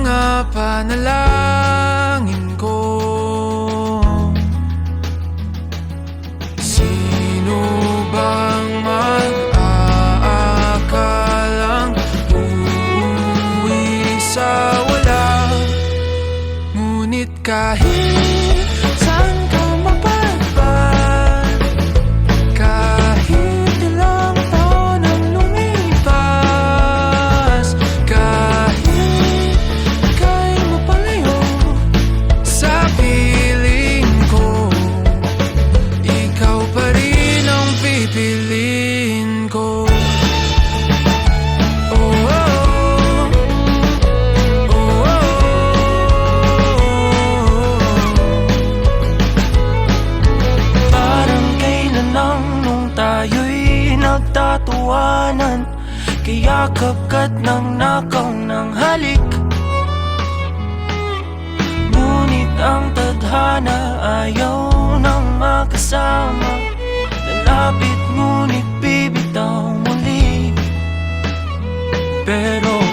mga panalangin ko. Sino bang mag-aakalang uuwi sa wala? Ngunit kahit saan ka mapadpad, kahit ilang taon ang lumipas, kahit ika'y mapalayo sa piling ko, ikaw pa rin ang pipiliin ko. Tayo'y nagtatawanan, kayakap ka't nang nakaw ng halik. Ngunit ang tadhana ayaw nang makasama, lalapit ngunit bibitaw muli. Pero